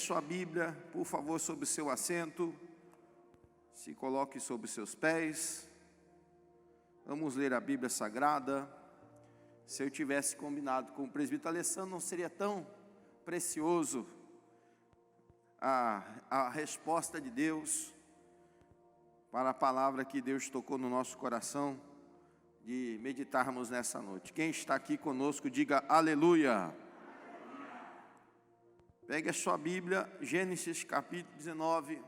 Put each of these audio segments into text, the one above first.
Sua Bíblia, por favor, sobre o seu assento, se coloque sobre os seus pés. Vamos ler a Bíblia Sagrada. Se eu tivesse combinado com o presbítero Alessandro, não seria tão precioso a resposta de Deus para a palavra que Deus tocou no nosso coração, de meditarmos nessa noite. Quem está aqui conosco, diga aleluia. Pegue a sua Bíblia, Gênesis capítulo 19.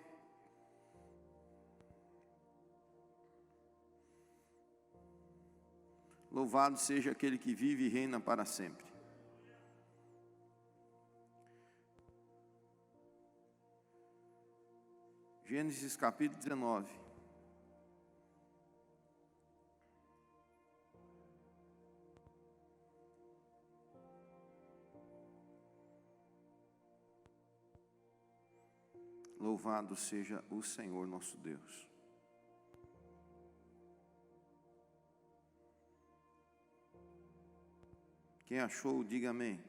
Louvado seja aquele que vive e reina para sempre. Gênesis capítulo 19. Louvado seja o Senhor nosso Deus. Quem achou, diga amém.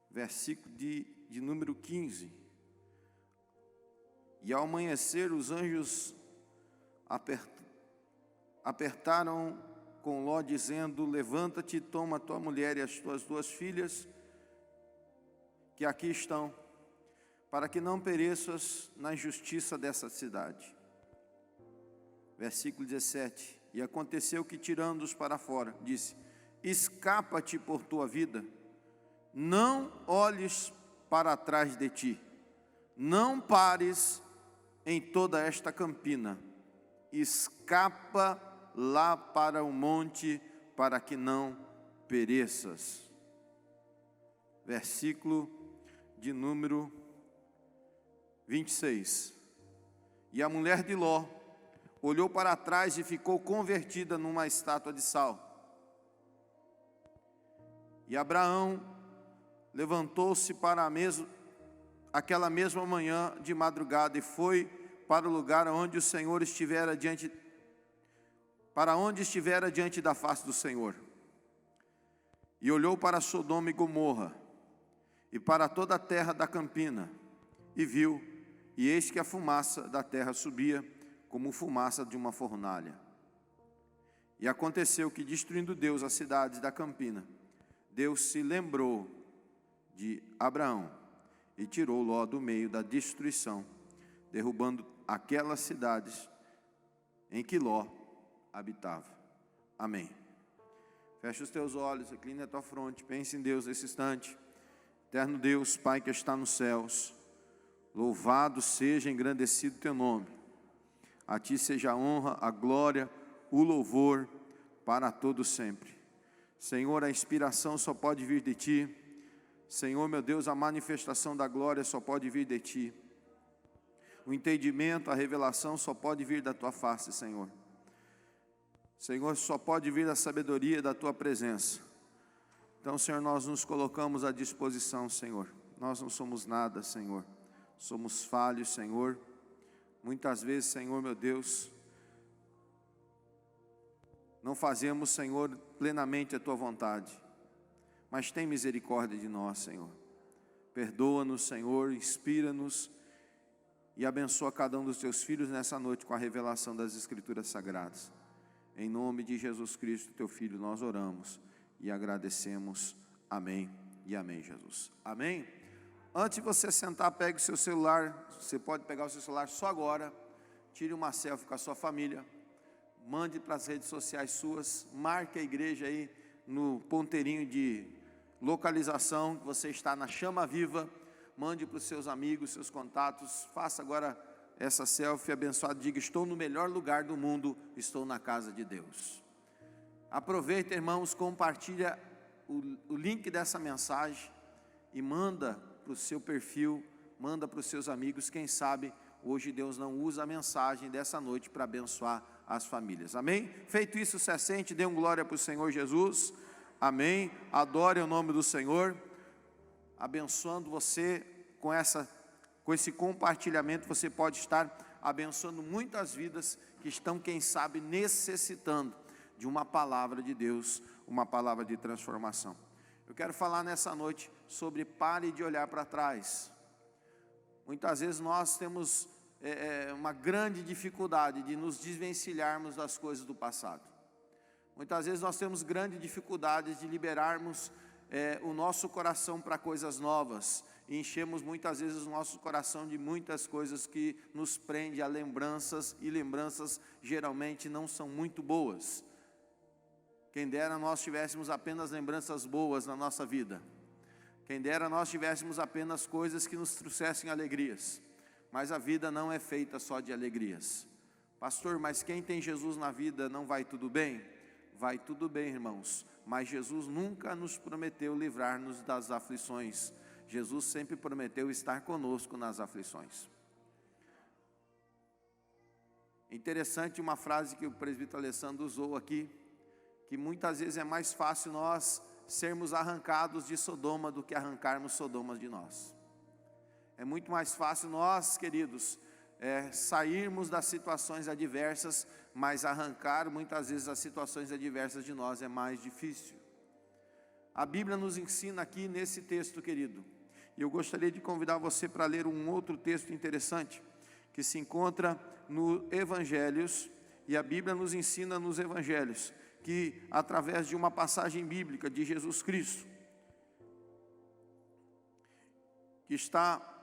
Versículo de número 15. E ao amanhecer os anjos apertaram com Ló, dizendo: levanta-te, toma tua mulher e as tuas duas filhas, que aqui estão, para que não pereças na injustiça dessa cidade. Versículo 17. E aconteceu que, tirando-os para fora, disse: escapa-te por tua vida, não olhes para trás de ti, não pares em toda esta campina, escapa lá para o monte, para que não pereças. Versículo de número 26. E a mulher de Ló olhou para trás e ficou convertida numa estátua de sal. E Abraão levantou-se para aquela mesma manhã de madrugada e foi para o lugar onde o Senhor estivera diante da face do Senhor. E olhou para Sodoma e Gomorra, e para toda a terra da campina, e viu, e eis que a fumaça da terra subia, como fumaça de uma fornalha. E aconteceu que, destruindo Deus as cidades da campina, Deus se lembrou de Abraão, e tirou Ló do meio da destruição, derrubando aquelas cidades em que Ló habitava. Amém. Fecha os teus olhos, inclina a tua fronte, pense em Deus nesse instante. Eterno Deus, Pai que está nos céus, louvado seja, engrandecido teu nome. A ti seja a honra, a glória, o louvor para todo sempre. Senhor, a inspiração só pode vir de ti. Senhor, meu Deus, a manifestação da glória só pode vir de ti. O entendimento, a revelação só pode vir da tua face, Senhor. Senhor, só pode vir a sabedoria da tua presença. Então, Senhor, nós nos colocamos à disposição, Senhor. Nós não somos nada, Senhor. Somos falhos, Senhor. Muitas vezes, Senhor, meu Deus, não fazemos, Senhor, plenamente a tua vontade. Mas tem misericórdia de nós, Senhor. Perdoa-nos, Senhor, inspira-nos e abençoa cada um dos teus filhos nessa noite com a revelação das Escrituras Sagradas. Em nome de Jesus Cristo, teu Filho, nós oramos e agradecemos. Amém e amém, Jesus. Amém? Antes de você sentar, pegue o seu celular. Você pode pegar o seu celular só agora. Tire uma selfie com a sua família. Mande para as redes sociais suas. Marque a igreja aí no ponteirinho de localização, que você está na chama viva. Mande para os seus amigos, seus contatos. Faça agora essa selfie abençoada, diga: estou no melhor lugar do mundo, estou na casa de Deus. Aproveita, irmãos, compartilha o link dessa mensagem e manda para o seu perfil, manda para os seus amigos. Quem sabe hoje Deus não usa a mensagem dessa noite para abençoar as famílias. Amém? Feito isso, se assente, dê glória para o Senhor Jesus. Amém? Adore o nome do Senhor. Abençoando você com esse compartilhamento, você pode estar abençoando muitas vidas que estão, quem sabe, necessitando de uma palavra de Deus, uma palavra de transformação. Eu quero falar nessa noite sobre pare de olhar para trás. Muitas vezes nós temos uma grande dificuldade de nos desvencilharmos das coisas do passado. Muitas vezes nós temos grande dificuldade de liberarmos o nosso coração para coisas novas. E enchemos muitas vezes o nosso coração de muitas coisas que nos prende a lembranças, e lembranças geralmente não são muito boas. Quem dera nós tivéssemos apenas lembranças boas na nossa vida. Quem dera nós tivéssemos apenas coisas que nos trouxessem alegrias. Mas a vida não é feita só de alegrias. Pastor, mas quem tem Jesus na vida não vai tudo bem? Vai tudo bem, irmãos. Mas Jesus nunca nos prometeu livrar-nos das aflições. Jesus sempre prometeu estar conosco nas aflições. Interessante uma frase que o presbítero Alessandro usou aqui, que muitas vezes é mais fácil nós sermos arrancados de Sodoma do que arrancarmos Sodoma de nós. É muito mais fácil nós, queridos, sairmos das situações adversas, mas arrancar muitas vezes as situações adversas de nós é mais difícil. A Bíblia nos ensina aqui nesse texto, querido, e eu gostaria de convidar você para ler um outro texto interessante, que se encontra no Evangelhos, e a Bíblia nos ensina nos Evangelhos, que através de uma passagem bíblica de Jesus Cristo, que está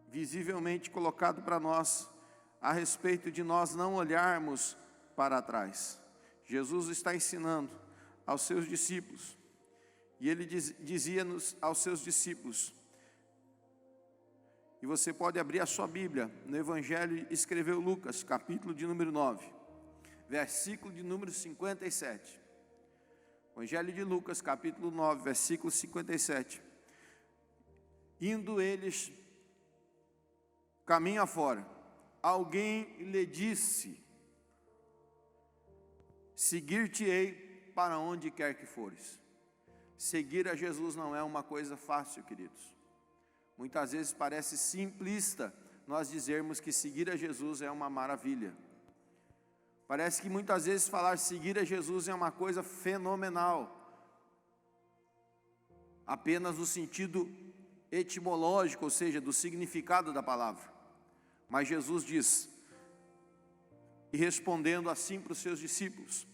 visivelmente colocado para nós, a respeito de nós não olharmos para trás. Jesus está ensinando aos seus discípulos, e ele dizia aos seus discípulos, e você pode abrir a sua Bíblia, no Evangelho escreveu Lucas, capítulo de número 9, versículo de número 57, Evangelho de Lucas, capítulo 9, versículo 57, indo eles caminho afora, alguém lhe disse, seguir-te-ei para onde quer que fores. Seguir a Jesus não é uma coisa fácil, queridos. Muitas vezes parece simplista nós dizermos que seguir a Jesus é uma maravilha. Parece que muitas vezes falar seguir a Jesus é uma coisa fenomenal, apenas no sentido etimológico, ou seja, do significado da palavra. Mas Jesus diz, e respondendo assim para os seus discípulos,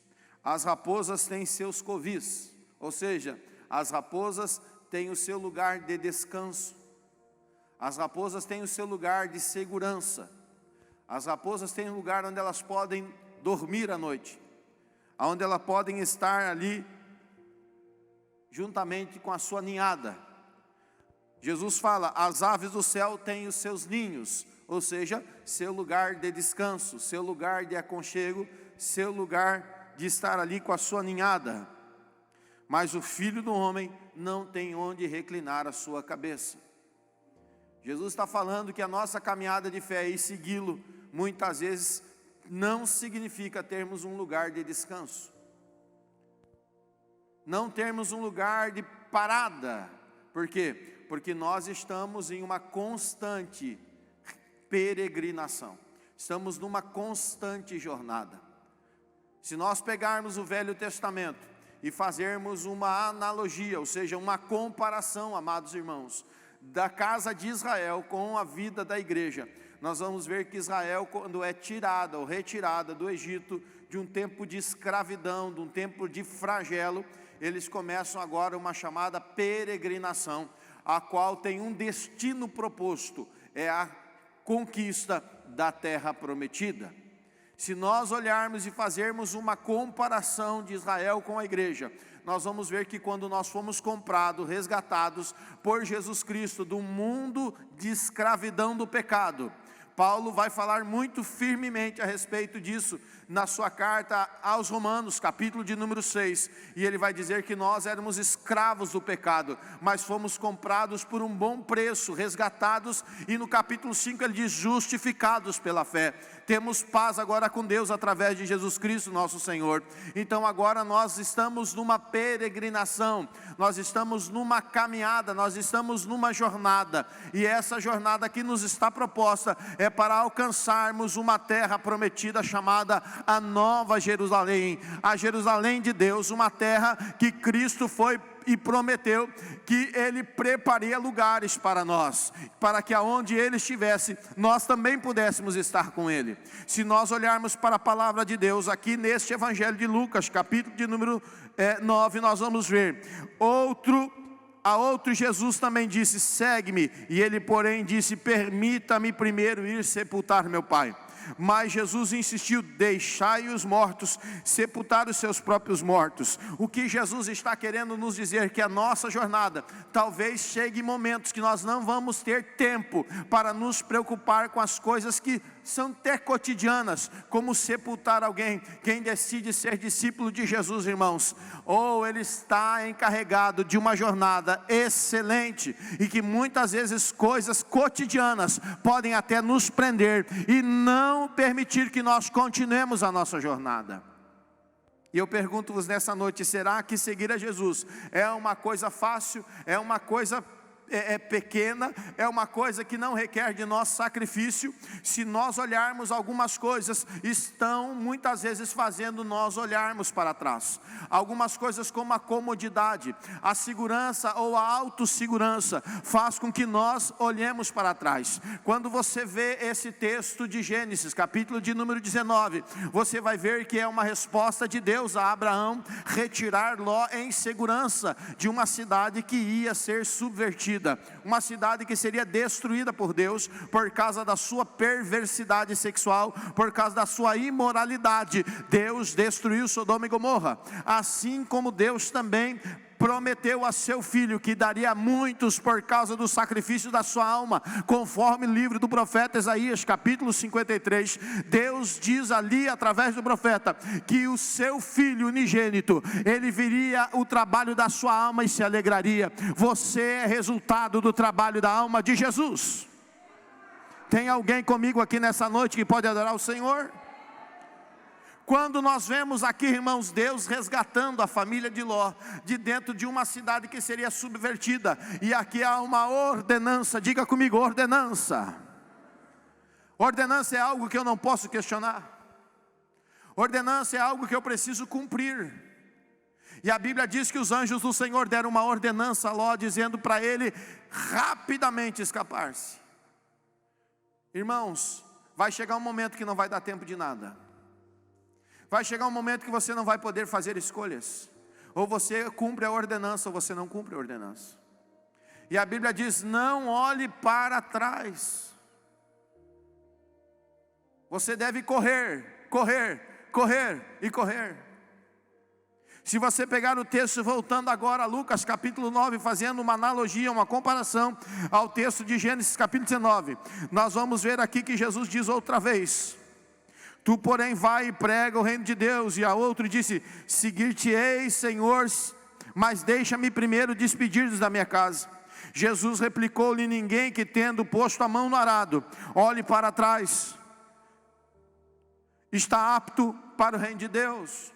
as raposas têm seus covis, ou seja, as raposas têm o seu lugar de descanso, as raposas têm o seu lugar de segurança, as raposas têm um lugar onde elas podem dormir à noite, onde elas podem estar ali, juntamente com a sua ninhada. Jesus fala, as aves do céu têm os seus ninhos, ou seja, seu lugar de descanso, seu lugar de aconchego, seu lugar de estar ali com a sua ninhada. Mas o Filho do Homem não tem onde reclinar a sua cabeça. Jesus está falando que a nossa caminhada de fé e segui-lo, muitas vezes, não significa termos um lugar de descanso. Não termos um lugar de parada. Por quê? Porque nós estamos em uma constante peregrinação. Estamos numa constante jornada. Se nós pegarmos o Velho Testamento e fazermos uma analogia, ou seja, uma comparação, amados irmãos, da casa de Israel com a vida da igreja, nós vamos ver que Israel, quando é tirada ou retirada do Egito, de um tempo de escravidão, de um tempo de flagelo, eles começam agora uma chamada peregrinação, a qual tem um destino proposto, é a conquista da terra prometida. Se nós olharmos e fazermos uma comparação de Israel com a igreja, nós vamos ver que quando nós fomos comprados, resgatados por Jesus Cristo do mundo de escravidão do pecado, Paulo vai falar muito firmemente a respeito disso na sua carta aos Romanos, capítulo de número 6, e ele vai dizer que nós éramos escravos do pecado, mas fomos comprados por um bom preço, resgatados, e no capítulo 5 ele diz, justificados pela fé, temos paz agora com Deus através de Jesus Cristo nosso Senhor. Então agora nós estamos numa peregrinação, nós estamos numa caminhada, nós estamos numa jornada, e essa jornada que nos está proposta é para alcançarmos uma terra prometida chamada a Nova Jerusalém, a Jerusalém de Deus, uma terra que Cristo foi e prometeu que Ele prepararia lugares para nós, para que aonde Ele estivesse, nós também pudéssemos estar com Ele. Se nós olharmos para a palavra de Deus, aqui neste Evangelho de Lucas, capítulo de número 9, nós vamos ver, a outro Jesus também disse, segue-me, e ele porém disse, permita-me primeiro ir sepultar meu pai. Mas Jesus insistiu, deixai os mortos sepultar os seus próprios mortos. O que Jesus está querendo nos dizer que a nossa jornada, talvez chegue momentos que nós não vamos ter tempo para nos preocupar com as coisas que são até cotidianas, como sepultar alguém. Quem decide ser discípulo de Jesus, irmãos, ou ele está encarregado de uma jornada excelente, e que muitas vezes coisas cotidianas podem até nos prender, e não permitir que nós continuemos a nossa jornada. E eu pergunto-vos nessa noite, será que seguir a Jesus é uma coisa fácil, é uma coisa pequena, é uma coisa que não requer de nosso sacrifício? Se nós olharmos, algumas coisas estão muitas vezes fazendo nós olharmos para trás. Algumas coisas como a comodidade, a segurança ou a autossegurança faz com que nós olhemos para trás. Quando você vê esse texto de Gênesis, capítulo de número 19, você vai ver que é uma resposta de Deus a Abraão retirar Ló em segurança de uma cidade que ia ser subvertida, uma cidade que seria destruída por Deus por causa da sua perversidade sexual, por causa da sua imoralidade. Deus destruiu Sodoma e Gomorra, assim como Deus também prometeu a seu filho que daria muitos por causa do sacrifício da sua alma, conforme o livro do profeta Isaías, capítulo 53, Deus diz ali através do profeta, que o seu filho unigênito, ele viria o trabalho da sua alma e se alegraria. Você é resultado do trabalho da alma de Jesus. Tem alguém comigo aqui nessa noite que pode adorar o Senhor? Quando nós vemos aqui, irmãos, Deus resgatando a família de Ló de dentro de uma cidade que seria subvertida, e aqui há uma ordenança, diga comigo, ordenança. Ordenança é algo que eu não posso questionar, ordenança é algo que eu preciso cumprir. E a Bíblia diz que os anjos do Senhor deram uma ordenança a Ló, dizendo para ele rapidamente escapar-se. Irmãos, vai chegar um momento que não vai dar tempo de nada. Vai chegar um momento que você não vai poder fazer escolhas. Ou você cumpre a ordenança, ou você não cumpre a ordenança. E a Bíblia diz, não olhe para trás. Você deve correr, correr, correr e correr. Se você pegar o texto, voltando agora a Lucas capítulo 9, fazendo uma analogia, uma comparação ao texto de Gênesis capítulo 19, nós vamos ver aqui que Jesus diz outra vez, tu porém vai e prega o reino de Deus. E a outro disse, seguir-te-ei, Senhor, mas deixa-me primeiro despedir-nos da minha casa. Jesus replicou-lhe, ninguém que tendo posto a mão no arado, olhe para trás, está apto para o reino de Deus.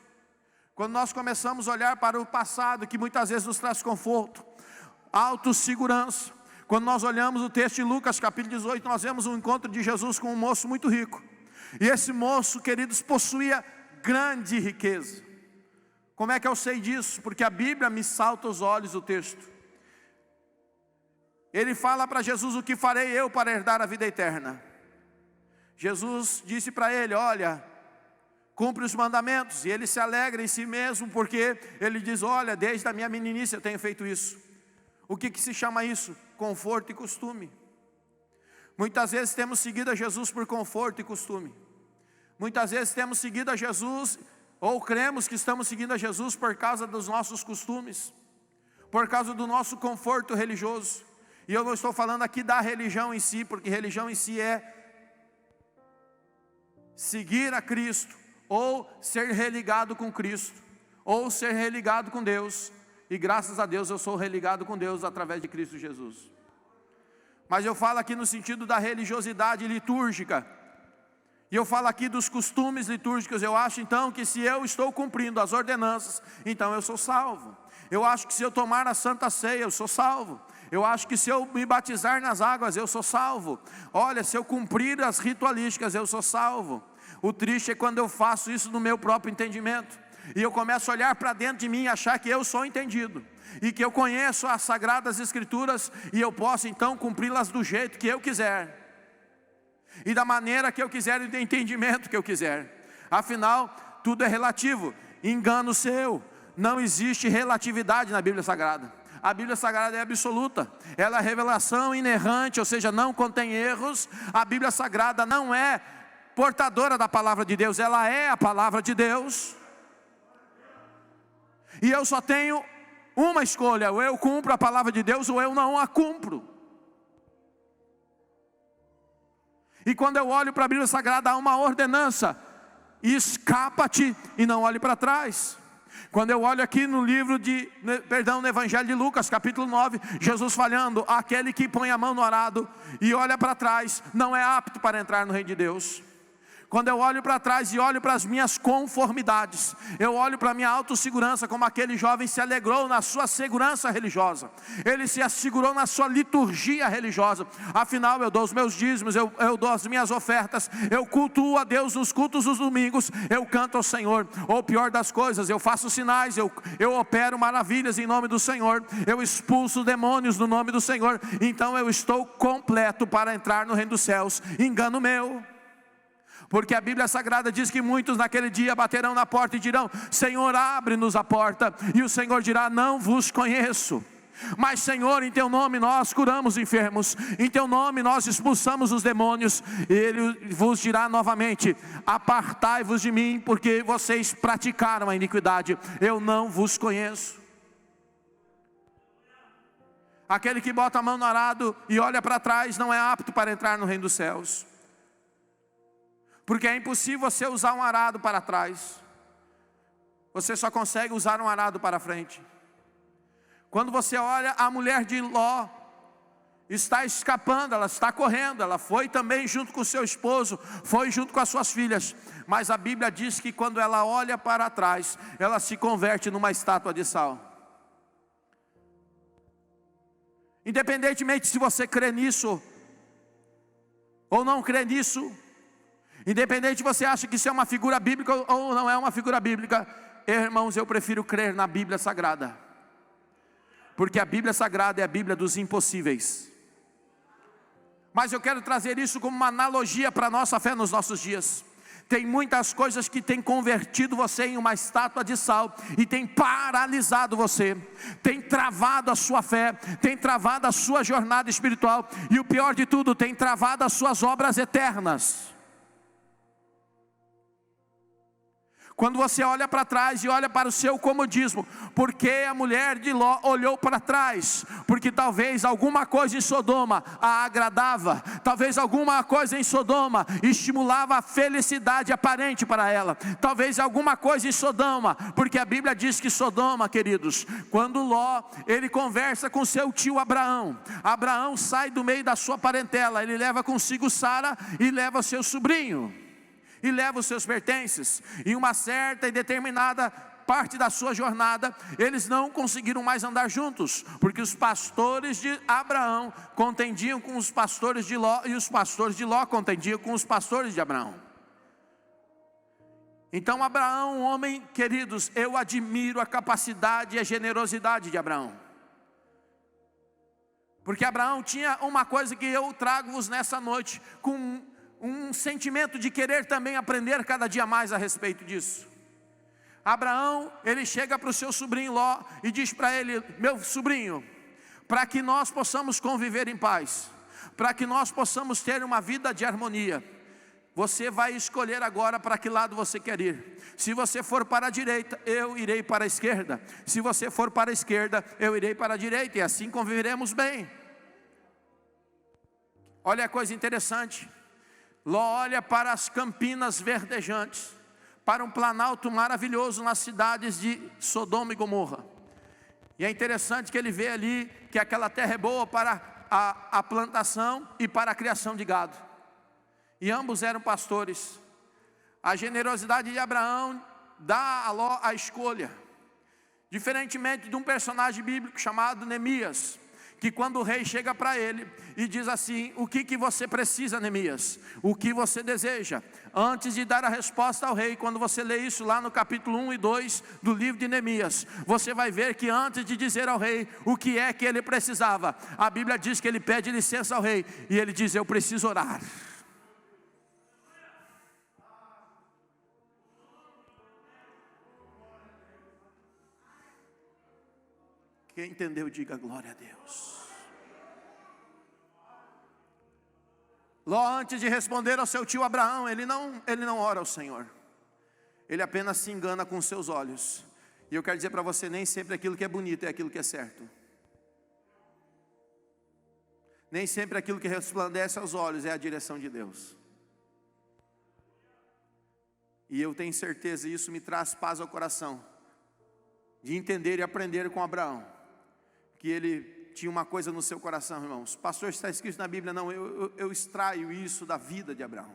Quando nós começamos a olhar para o passado, que muitas vezes nos traz conforto, autossegurança. Quando nós olhamos o texto de Lucas capítulo 18, nós vemos um encontro de Jesus com um moço muito rico. E esse moço, queridos, possuía grande riqueza. Como é que eu sei disso? Porque a Bíblia me salta aos olhos o texto. Ele fala para Jesus, o que farei eu para herdar a vida eterna? Jesus disse para ele, olha, cumpre os mandamentos. E ele se alegra em si mesmo, porque ele diz, olha, desde a minha meninice eu tenho feito isso. O que se chama isso? Conforto e costume. Muitas vezes temos seguido a Jesus por conforto e costume. Muitas vezes temos seguido a Jesus, ou cremos que estamos seguindo a Jesus por causa dos nossos costumes, por causa do nosso conforto religioso. E eu não estou falando aqui da religião em si, porque religião em si é seguir a Cristo, ou ser religado com Cristo, ou ser religado com Deus. E graças a Deus eu sou religado com Deus através de Cristo Jesus. Mas eu falo aqui no sentido da religiosidade litúrgica. E eu falo aqui dos costumes litúrgicos. Eu acho então que se eu estou cumprindo as ordenanças, então eu sou salvo. Eu acho que se eu tomar a Santa Ceia, eu sou salvo. Eu acho que se eu me batizar nas águas, eu sou salvo. Olha, se eu cumprir as ritualísticas, eu sou salvo. O triste é quando eu faço isso no meu próprio entendimento, e eu começo a olhar para dentro de mim e achar que eu sou entendido, e que eu conheço as Sagradas Escrituras, e eu posso então cumpri-las do jeito que eu quiser, e da maneira que eu quiser, e do entendimento que eu quiser. Afinal, tudo é relativo. Engano seu. Não existe relatividade na Bíblia Sagrada. A Bíblia Sagrada é absoluta, ela é revelação inerrante, ou seja, não contém erros. A Bíblia Sagrada não é portadora da palavra de Deus, ela é a palavra de Deus. E eu só tenho uma escolha: ou eu cumpro a palavra de Deus, ou eu não a cumpro. E quando eu olho para a Bíblia Sagrada, há uma ordenança: escapa-te e não olhe para trás. Quando eu olho aqui no livro no Evangelho de Lucas, capítulo 9, Jesus falando: aquele que põe a mão no arado e olha para trás, não é apto para entrar no reino de Deus. Quando eu olho para trás e olho para as minhas conformidades, eu olho para a minha autossegurança, como aquele jovem se alegrou na sua segurança religiosa, ele se assegurou na sua liturgia religiosa. Afinal, eu dou os meus dízimos, eu dou as minhas ofertas, eu cultuo a Deus nos cultos dos domingos, eu canto ao Senhor. Ou pior das coisas, eu faço sinais, eu opero maravilhas em nome do Senhor, eu expulso demônios no nome do Senhor. Então eu estou completo para entrar no reino dos céus. Engano meu. Porque a Bíblia Sagrada diz que muitos naquele dia baterão na porta e dirão: Senhor, abre-nos a porta. E o Senhor dirá: não vos conheço. Mas Senhor, em teu nome nós curamos enfermos, em teu nome nós expulsamos os demônios. Ele vos dirá novamente: apartai-vos de mim, porque vocês praticaram a iniquidade, eu não vos conheço. Aquele que bota a mão no arado e olha para trás não é apto para entrar no reino dos céus. Porque é impossível você usar um arado para trás, você só consegue usar um arado para frente. Quando você olha, a mulher de Ló está escapando, ela está correndo, ela foi também junto com o seu esposo, foi junto com as suas filhas, mas a Bíblia diz que quando ela olha para trás, ela se converte numa estátua de sal. Independentemente se você crê nisso ou não crê nisso, independente se você acha que isso é uma figura bíblica ou não é uma figura bíblica, irmãos, eu prefiro crer na Bíblia Sagrada, porque a Bíblia Sagrada é a Bíblia dos impossíveis. Mas eu quero trazer isso como uma analogia para a nossa fé nos nossos dias. Tem muitas coisas que tem convertido você em uma estátua de sal, e tem paralisado você, tem travado a sua fé, tem travado a sua jornada espiritual, e o pior de tudo, tem travado as suas obras eternas. Quando você olha para trás e olha para o seu comodismo, porque a mulher de Ló olhou para trás? Porque talvez alguma coisa em Sodoma a agradava, talvez alguma coisa em Sodoma estimulava a felicidade aparente para ela, talvez alguma coisa em Sodoma, porque a Bíblia diz que Sodoma, queridos, quando Ló, ele conversa com seu tio Abraão, Abraão sai do meio da sua parentela, ele leva consigo Sara e leva seu sobrinho, e leva os seus pertences. Em uma certa e determinada parte da sua jornada, eles não conseguiram mais andar juntos, porque os pastores de Abraão contendiam com os pastores de Ló, e os pastores de Ló contendiam com os pastores de Abraão. Então Abraão, um homem, queridos, eu admiro a capacidade e a generosidade de Abraão, porque Abraão tinha uma coisa que eu trago-vos nessa noite, com um sentimento de querer também aprender cada dia mais a respeito disso. Abraão, ele chega para o seu sobrinho Ló e diz para ele: meu sobrinho, para que nós possamos conviver em paz, para que nós possamos ter uma vida de harmonia, você vai escolher agora para que lado você quer ir. Se você for para a direita, eu irei para a esquerda. Se você for para a esquerda, eu irei para a direita, e assim conviveremos bem. Olha a coisa interessante. Ló olha para as campinas verdejantes, para um planalto maravilhoso nas cidades de Sodoma e Gomorra. E é interessante que ele vê ali que aquela terra é boa para a plantação e para a criação de gado. E ambos eram pastores. A generosidade de Abraão dá a Ló a escolha. Diferentemente de um personagem bíblico chamado Neemias, que quando o rei chega para ele e diz assim: o que você precisa, Neemias? O que você deseja? Antes de dar a resposta ao rei, quando você lê isso lá no capítulo 1 e 2 do livro de Neemias, você vai ver que antes de dizer ao rei o que é que ele precisava, a Bíblia diz que ele pede licença ao rei, e ele diz: eu preciso orar. Quem entendeu, diga glória a Deus. Ló, antes de responder ao seu tio Abraão, ele não ora ao Senhor. Ele apenas se engana com os seus olhos. E eu quero dizer para você, nem sempre aquilo que é bonito é aquilo que é certo. Nem sempre aquilo que resplandece aos olhos é a direção de Deus. E eu tenho certeza, e isso me traz paz ao coração, de entender e aprender com Abraão, que ele tinha uma coisa no seu coração, irmãos. Pastor, está escrito na Bíblia? Não, eu extraio isso da vida de Abraão.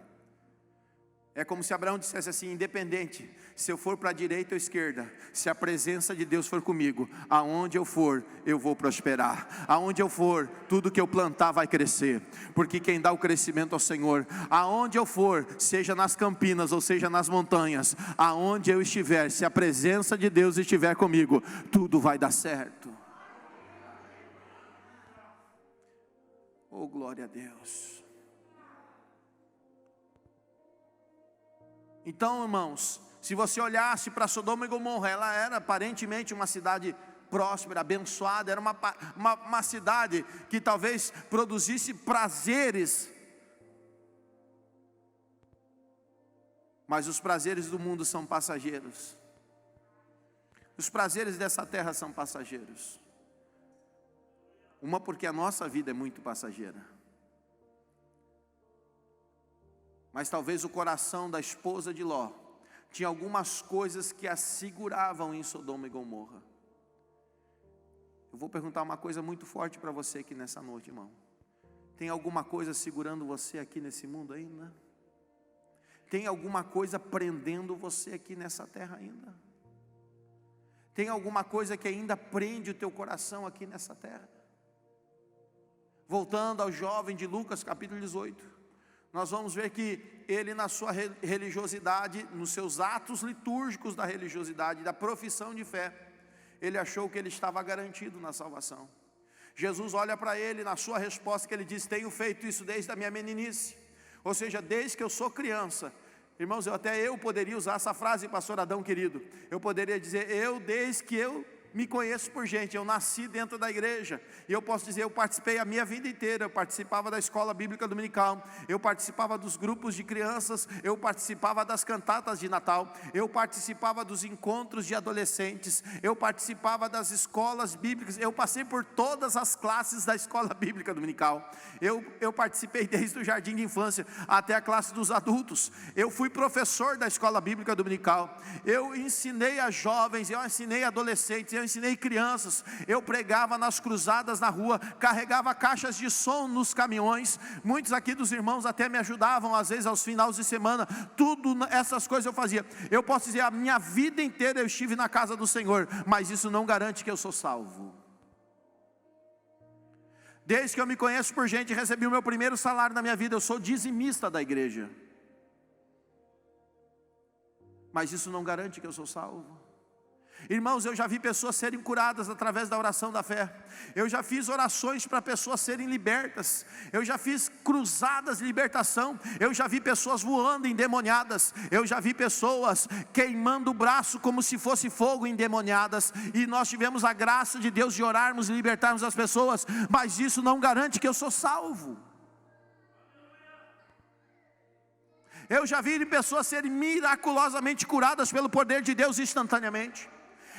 É como se Abraão dissesse assim: independente se eu for para a direita ou esquerda, se a presença de Deus for comigo, aonde eu for, eu vou prosperar. Aonde eu for, tudo que eu plantar vai crescer, porque quem dá o crescimento é o Senhor. Aonde eu for, seja nas campinas ou seja nas montanhas, aonde eu estiver, se a presença de Deus estiver comigo, tudo vai dar certo. Oh, glória a Deus. Então, irmãos, se você olhasse para Sodoma e Gomorra, ela era aparentemente uma cidade próspera, abençoada, era uma cidade que talvez produzisse prazeres, mas os prazeres do mundo são passageiros. Os prazeres dessa terra são passageiros. Uma, porque a nossa vida é muito passageira. Mas talvez o coração da esposa de Ló tinha algumas coisas que a seguravam em Sodoma e Gomorra. Eu vou perguntar uma coisa muito forte para você aqui nessa noite, irmão. Tem alguma coisa segurando você aqui nesse mundo ainda? Tem alguma coisa prendendo você aqui nessa terra ainda? Tem alguma coisa que ainda prende o teu coração aqui nessa terra? Voltando ao jovem de Lucas capítulo 18, nós vamos ver que ele, na sua religiosidade, nos seus atos litúrgicos da religiosidade, da profissão de fé, ele achou que ele estava garantido na salvação. Jesus olha para ele, na sua resposta, que ele diz: tenho feito isso desde a minha meninice, ou seja, desde que eu sou criança. Irmãos, eu poderia usar essa frase, pastor Adão querido, eu poderia dizer: desde que eu me conheço por gente, eu nasci dentro da igreja, e eu posso dizer, eu participei a minha vida inteira, eu participava da escola bíblica dominical, eu participava dos grupos de crianças, eu participava das cantatas de Natal, eu participava dos encontros de adolescentes, eu participava das escolas bíblicas, eu passei por todas as classes da escola bíblica dominical, eu participei desde o jardim de infância até a classe dos adultos, eu fui professor da escola bíblica dominical, eu ensinei a jovens, eu ensinei adolescentes, eu ensinei crianças, eu pregava nas cruzadas na rua, carregava caixas de som nos caminhões, muitos aqui dos irmãos até me ajudavam, às vezes aos finais de semana, tudo essas coisas eu fazia. Eu posso dizer, a minha vida inteira eu estive na casa do Senhor, mas isso não garante que eu sou salvo. Desde que eu me conheço por gente, recebi o meu primeiro salário na minha vida, eu sou dizimista da igreja, mas isso não garante que eu sou salvo. Irmãos, eu já vi pessoas serem curadas através da oração da fé, eu já fiz orações para pessoas serem libertas, eu já fiz cruzadas de libertação, eu já vi pessoas voando endemoniadas, eu já vi pessoas queimando o braço como se fosse fogo endemoniadas, e nós tivemos a graça de Deus de orarmos e libertarmos as pessoas, mas isso não garante que eu sou salvo. Eu já vi pessoas serem miraculosamente curadas pelo poder de Deus instantaneamente.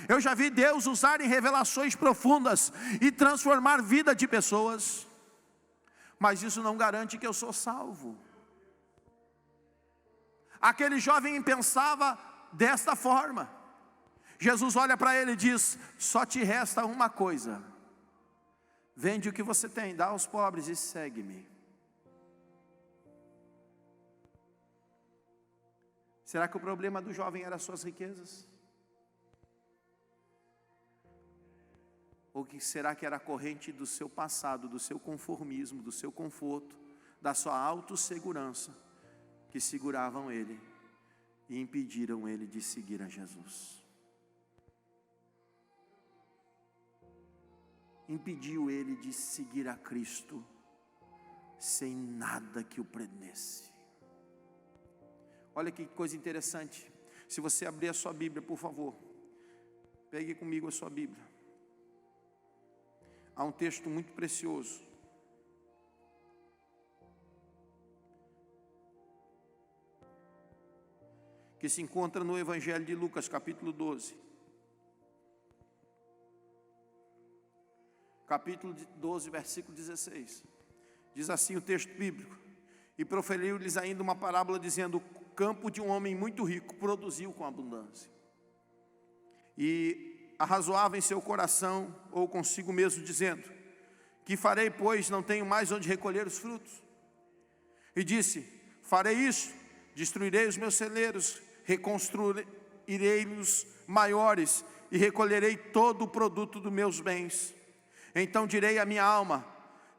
Eu já vi Deus usar em revelações profundas e transformar a vida de pessoas, mas isso não garante que eu sou salvo. Aquele jovem pensava desta forma. Jesus olha para ele e diz: só te resta uma coisa, vende o que você tem, dá aos pobres e segue-me. Será que o problema do jovem era suas riquezas? Ou que será que era a corrente do seu passado, do seu conformismo, do seu conforto, da sua autossegurança, que seguravam ele e impediram ele de seguir a Jesus? Impediu ele de seguir a Cristo sem nada que o prendesse. Olha que coisa interessante. Se você abrir a sua Bíblia, por favor, pegue comigo a sua Bíblia. Há um texto muito precioso. Que se encontra no Evangelho de Lucas, capítulo 12. Capítulo 12, versículo 16. Diz assim o texto bíblico: e proferiu-lhes ainda uma parábola, dizendo: o campo de um homem muito rico produziu com abundância. E arrazoava em seu coração, ou consigo mesmo, dizendo: que farei, pois não tenho mais onde recolher os frutos? E disse: farei isso, destruirei os meus celeiros, reconstruirei-los maiores, e recolherei todo o produto dos meus bens. Então direi à minha alma: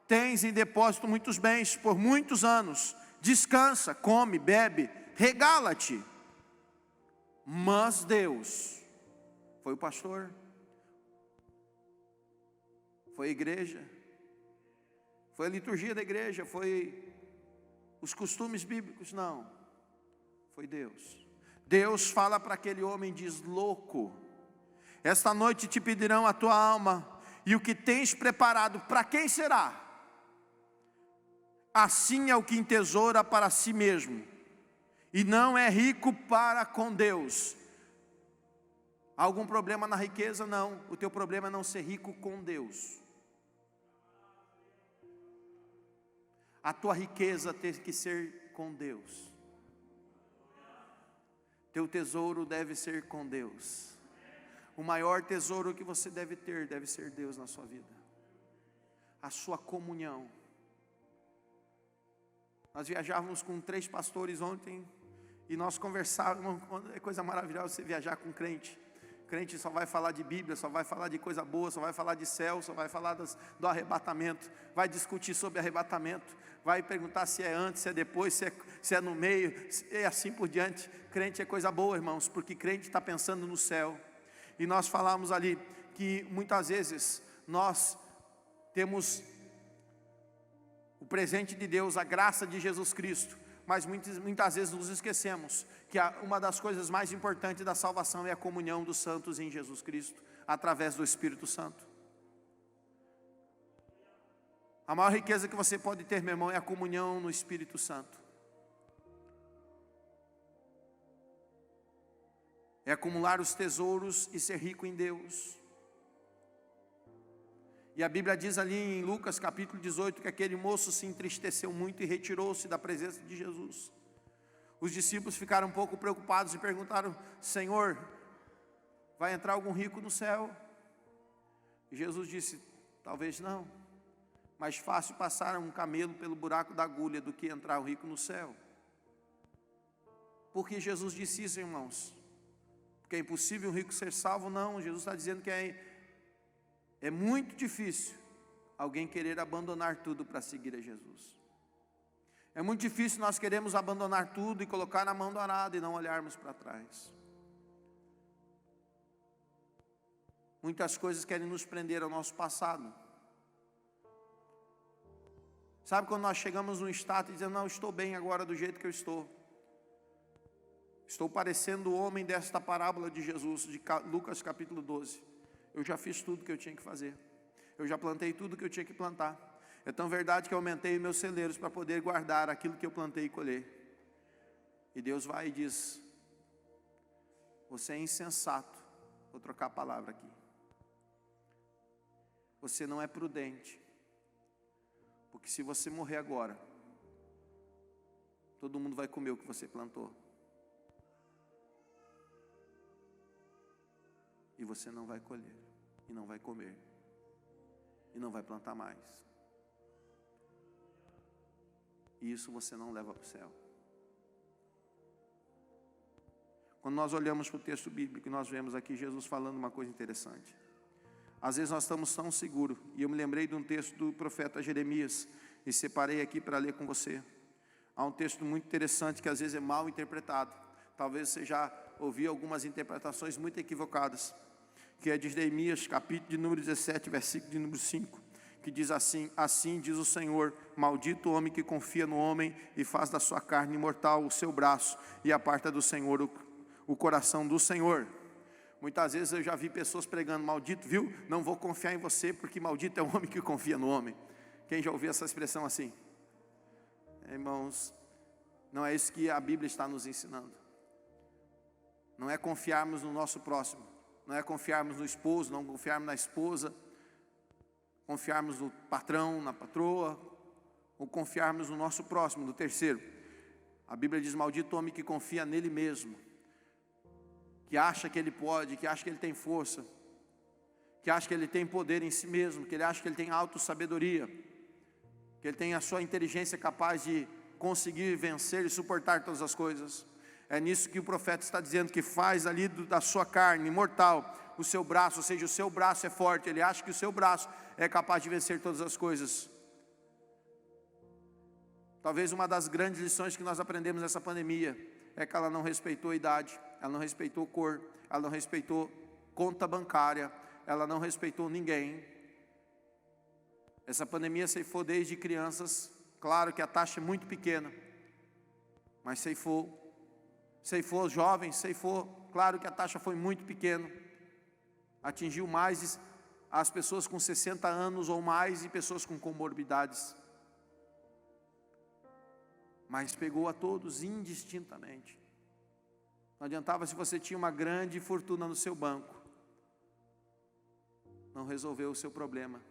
tens em depósito muitos bens por muitos anos, descansa, come, bebe, regala-te. Mas Deus, foi o pastor, foi a igreja, foi a liturgia da igreja, foi os costumes bíblicos? Não, foi Deus. Deus fala para aquele homem, diz: louco, esta noite te pedirão a tua alma, e o que tens preparado, para quem será? Assim é o que entesoura para si mesmo, e não é rico para com Deus. Há algum problema na riqueza? Não, o teu problema é não ser rico com Deus. A tua riqueza tem que ser com Deus. Teu tesouro deve ser com Deus. O maior tesouro que você deve ter deve ser Deus na sua vida. A sua comunhão. Nós viajávamos com 3 pastores ontem e nós conversávamos. É coisa maravilhosa você viajar com crente. Crente só vai falar de Bíblia, só vai falar de coisa boa, só vai falar de céu, só vai falar do arrebatamento, vai discutir sobre arrebatamento, vai perguntar se é antes, se é depois, se é no meio, e assim por diante. Crente é coisa boa, irmãos, porque crente está pensando no céu. E nós falamos ali que muitas vezes nós temos o presente de Deus, a graça de Jesus Cristo, mas muitas vezes nos esquecemos que uma das coisas mais importantes da salvação é a comunhão dos santos em Jesus Cristo, através do Espírito Santo. A maior riqueza que você pode ter, meu irmão, é a comunhão no Espírito Santo. É acumular os tesouros e ser rico em Deus. E a Bíblia diz ali em Lucas capítulo 18 que aquele moço se entristeceu muito e retirou-se da presença de Jesus. Os discípulos ficaram um pouco preocupados e perguntaram: Senhor, vai entrar algum rico no céu? E Jesus disse: talvez não. Mais fácil passar um camelo pelo buraco da agulha do que entrar um rico no céu. Por que Jesus disse isso, irmãos? Porque é impossível um rico ser salvo? Não, Jesus está dizendo que é muito difícil alguém querer abandonar tudo para seguir a Jesus. É muito difícil nós queremos abandonar tudo e colocar na mão do arado e não olharmos para trás. Muitas coisas querem nos prender ao nosso passado. Sabe quando nós chegamos num estado e dizemos: não, estou bem agora do jeito que eu estou. Estou parecendo o homem desta parábola de Jesus, de Lucas capítulo 12. Eu já fiz tudo que eu tinha que fazer. Eu já plantei tudo que eu tinha que plantar. É tão verdade que eu aumentei meus celeiros para poder guardar aquilo que eu plantei e colher. E Deus vai e diz: você é insensato. Vou trocar a palavra aqui. Você não é prudente. Porque se você morrer agora, todo mundo vai comer o que você plantou. E você não vai colher, e não vai comer, e não vai plantar mais. E isso você não leva para o céu. Quando nós olhamos para o texto bíblico, nós vemos aqui Jesus falando uma coisa interessante. Às vezes nós estamos tão seguros, e eu me lembrei de um texto do profeta Jeremias, e separei aqui para ler com você. Há um texto muito interessante que às vezes é mal interpretado, talvez você já ouviu algumas interpretações muito equivocadas, que é de Jeremias, capítulo de número 17, versículo de número 5, que diz assim: assim diz o Senhor, maldito o homem que confia no homem e faz da sua carne mortal o seu braço, e aparta do Senhor o coração do Senhor. Muitas vezes eu já vi pessoas pregando: maldito, viu? Não vou confiar em você, porque maldito é o homem que confia no homem. Quem já ouviu essa expressão assim? Irmãos, não é isso que a Bíblia está nos ensinando. Não é confiarmos no nosso próximo, não é confiarmos no esposo, não confiarmos na esposa, confiarmos no patrão, na patroa, ou confiarmos no nosso próximo, no terceiro. A Bíblia diz: maldito o homem que confia nele mesmo, que acha que ele pode, que acha que ele tem força, que acha que ele tem poder em si mesmo, que ele acha que ele tem autossabedoria, que ele tem a sua inteligência capaz de conseguir vencer e suportar todas as coisas. É nisso que o profeta está dizendo, que faz ali da sua carne mortal o seu braço, ou seja, o seu braço é forte, ele acha que o seu braço é capaz de vencer todas as coisas. Talvez uma das grandes lições que nós aprendemos nessa pandemia é que ela não respeitou a idade, ela não respeitou cor, ela não respeitou conta bancária, ela não respeitou ninguém. Essa pandemia ceifou desde crianças, claro que a taxa é muito pequena, mas ceifou os jovens, claro que a taxa foi muito pequena, atingiu mais as pessoas com 60 anos ou mais e pessoas com comorbidades, mas pegou a todos indistintamente. Não adiantava se você tinha uma grande fortuna no seu banco, não resolveu o seu problema.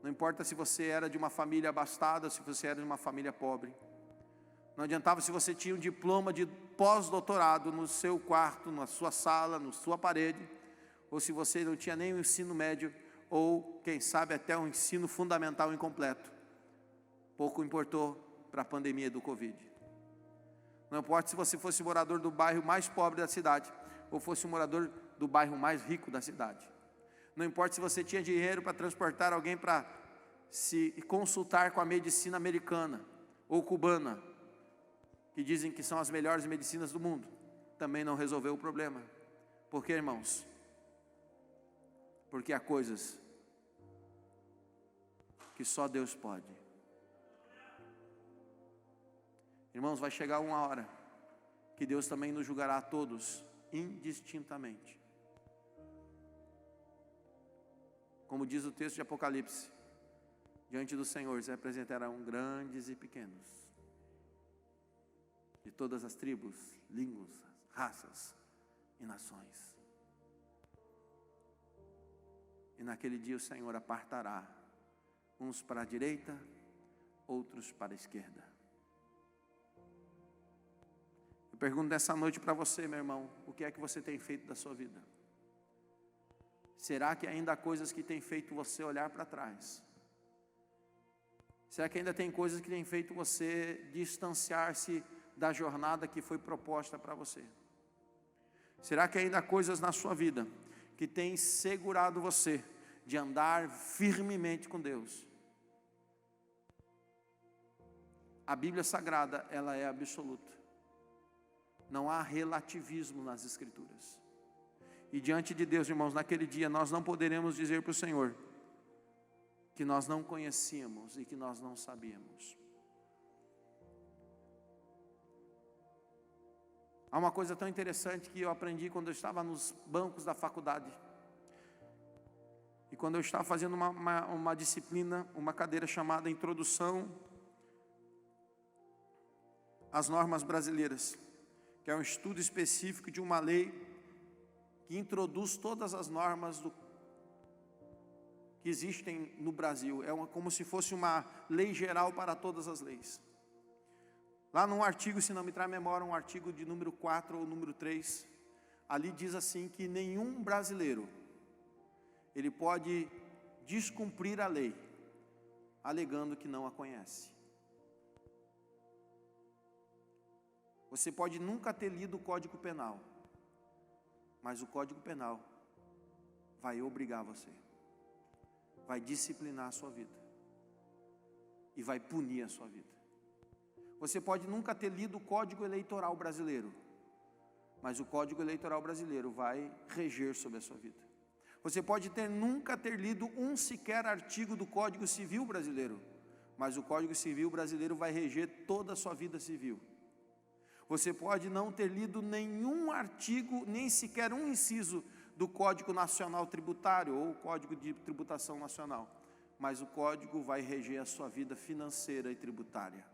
Não importa se você era de uma família abastada, se você era de uma família pobre. Não adiantava se você tinha um diploma de pós-doutorado no seu quarto, na sua sala, na sua parede, ou se você não tinha nem o ensino médio, ou quem sabe até um ensino fundamental incompleto. Pouco importou para a pandemia do Covid. Não importa se você fosse morador do bairro mais pobre da cidade, ou fosse um morador do bairro mais rico da cidade. Não importa se você tinha dinheiro para transportar alguém para se consultar com a medicina americana ou cubana, que dizem que são as melhores medicinas do mundo, também não resolveu o problema. Por quê, irmãos? Porque há coisas que só Deus pode. Irmãos, vai chegar uma hora que Deus também nos julgará a todos indistintamente. Como diz o texto de Apocalipse, diante do Senhor se apresentarão grandes e pequenos, de todas as tribos, línguas, raças e nações. E naquele dia o Senhor apartará uns para a direita, outros para a esquerda. Eu pergunto nessa noite para você, meu irmão, o que é que você tem feito da sua vida? Será que ainda há coisas que têm feito você olhar para trás? Será que ainda tem coisas que têm feito você distanciar-se da jornada que foi proposta para você? Será que ainda há coisas na sua vida que têm segurado você de andar firmemente com Deus? A Bíblia Sagrada, ela é absoluta. Não há relativismo nas Escrituras. E diante de Deus, irmãos, naquele dia nós não poderemos dizer para o Senhor que nós não conhecíamos e que nós não sabíamos. Há uma coisa tão interessante que eu aprendi quando eu estava nos bancos da faculdade. E quando eu estava fazendo uma disciplina, uma cadeira chamada Introdução às Normas Brasileiras, que é um estudo específico de uma lei que introduz todas as normas que existem no Brasil. Como se fosse uma lei geral para todas as leis. Lá num artigo, se não me trai a memória, um artigo de número 4 ou número 3, ali diz assim que nenhum brasileiro, ele pode descumprir a lei, alegando que não a conhece. Você pode nunca ter lido o Código Penal, mas o Código Penal vai obrigar você, vai disciplinar a sua vida e vai punir a sua vida. Você pode nunca ter lido o Código Eleitoral brasileiro, mas o Código Eleitoral brasileiro vai reger sobre a sua vida. Você pode nunca ter lido um sequer artigo do Código Civil brasileiro, mas o Código Civil brasileiro vai reger toda a sua vida civil. Você pode não ter lido nenhum artigo, nem sequer um inciso do Código Nacional Tributário ou Código de Tributação Nacional, mas o Código vai reger a sua vida financeira e tributária.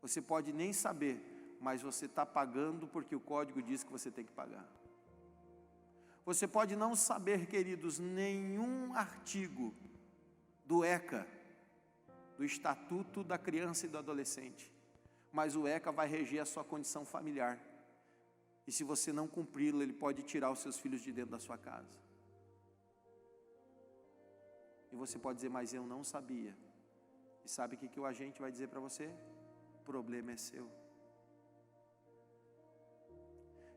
Você pode nem saber, mas você está pagando porque o Código diz que você tem que pagar. Você pode não saber, queridos, nenhum artigo do ECA, do Estatuto da Criança e do Adolescente, mas o ECA vai reger a sua condição familiar, e se você não cumpri-lo, ele pode tirar os seus filhos de dentro da sua casa. E você pode dizer, mas eu não sabia. E sabe o que o agente vai dizer para você? O problema é seu.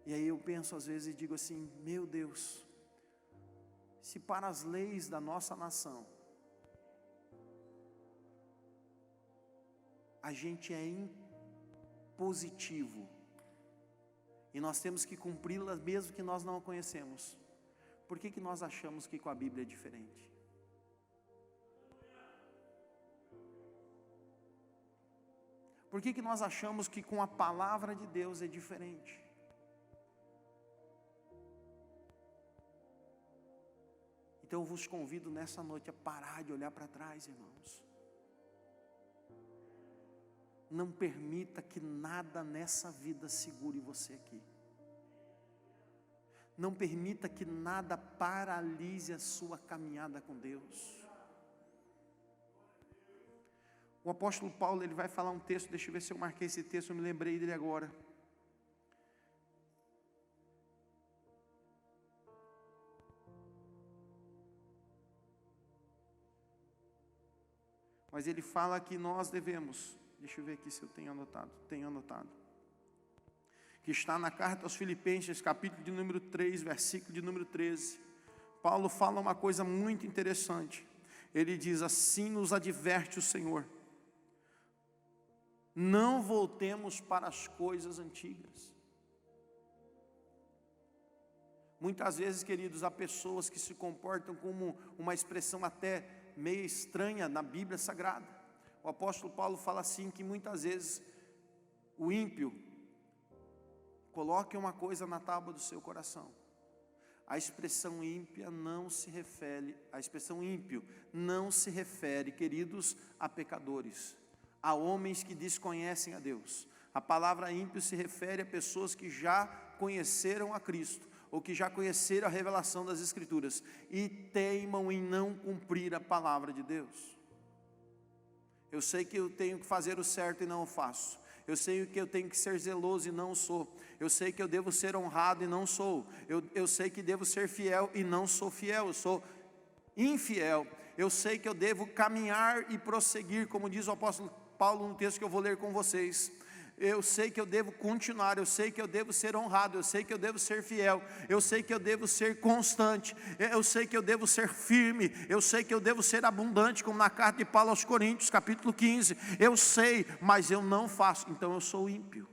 E aí eu penso às vezes e digo assim, meu Deus, se para as leis da nossa nação, a gente é impositivo, e nós temos que cumpri-las mesmo que nós não a conhecemos, por que nós achamos que com a Bíblia é diferente? Por que nós achamos que com a palavra de Deus é diferente? Então eu vos convido nessa noite a parar de olhar para trás, irmãos. Não permita que nada nessa vida segure você aqui. Não permita que nada paralise a sua caminhada com Deus. O apóstolo Paulo, ele vai falar um texto, deixa eu ver se eu marquei esse texto, eu me lembrei dele agora. Mas ele fala que nós devemos, deixa eu ver aqui se eu tenho anotado, que está na carta aos Filipenses, capítulo de número 3, versículo de número 13, Paulo fala uma coisa muito interessante, ele diz, assim nos adverte o Senhor, não voltemos para as coisas antigas. Muitas vezes, queridos, há pessoas que se comportam como uma expressão até meio estranha na Bíblia Sagrada. O apóstolo Paulo fala assim, que muitas vezes o ímpio coloque uma coisa na tábua do seu coração. A expressão ímpio não se refere, queridos, a pecadores, a homens que desconhecem a Deus. A palavra ímpio se refere a pessoas que já conheceram a Cristo, ou que já conheceram a revelação das Escrituras, e teimam em não cumprir a palavra de Deus. Eu sei que eu tenho que fazer o certo e não o faço. Eu sei que eu tenho que ser zeloso e não sou. Eu sei que eu devo ser honrado e não sou. Eu sei que devo ser fiel e não sou fiel. Eu sou infiel. Eu sei que eu devo caminhar e prosseguir, como diz o apóstolo Paulo no texto que eu vou ler com vocês. Eu sei que eu devo continuar, eu sei que eu devo ser honrado, eu sei que eu devo ser fiel, eu sei que eu devo ser constante, eu sei que eu devo ser firme, eu sei que eu devo ser abundante, como na carta de Paulo aos Coríntios, capítulo 15, eu sei, mas eu não faço, então eu sou ímpio.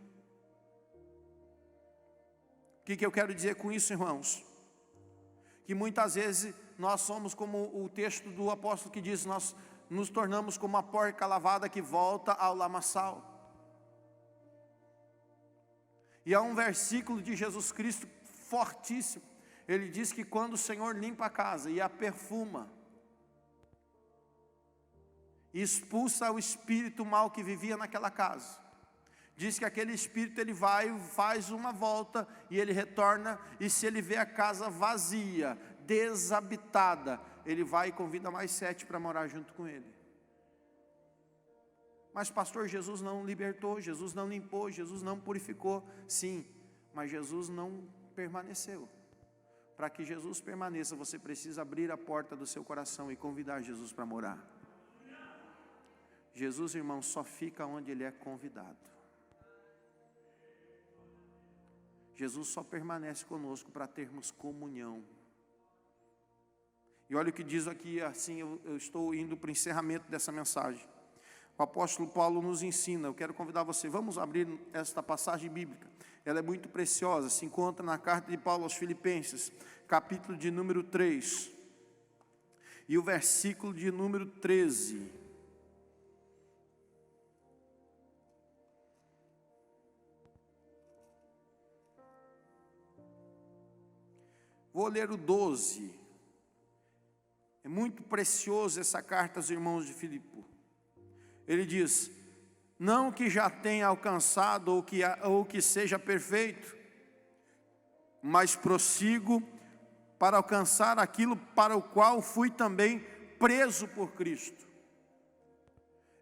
O que eu quero dizer com isso, irmãos? Que muitas vezes nós somos como o texto do apóstolo que diz, nós nos tornamos como uma porca lavada que volta ao lamaçal. E há um versículo de Jesus Cristo fortíssimo. Ele diz que quando o Senhor limpa a casa e a perfuma, e expulsa o espírito mau que vivia naquela casa, diz que aquele espírito ele vai, faz uma volta e ele retorna, e se ele vê a casa vazia, desabitada, ele vai e convida mais 7 para morar junto com ele. Mas pastor, Jesus não libertou, Jesus não limpou, Jesus não purificou. Sim, mas Jesus não permaneceu. Para que Jesus permaneça, você precisa abrir a porta do seu coração e convidar Jesus para morar. Jesus, irmão, só fica onde Ele é convidado. Jesus só permanece conosco para termos comunhão. E olha o que diz aqui, assim eu estou indo para o encerramento dessa mensagem. O apóstolo Paulo nos ensina, eu quero convidar você, vamos abrir esta passagem bíblica. Ela é muito preciosa, se encontra na carta de Paulo aos Filipenses, capítulo de número 3, e o versículo de número 13. Vou ler o 12. É muito precioso essa carta aos irmãos de Filipe. Ele diz: não que já tenha alcançado ou que seja perfeito, mas prossigo para alcançar aquilo para o qual fui também preso por Cristo.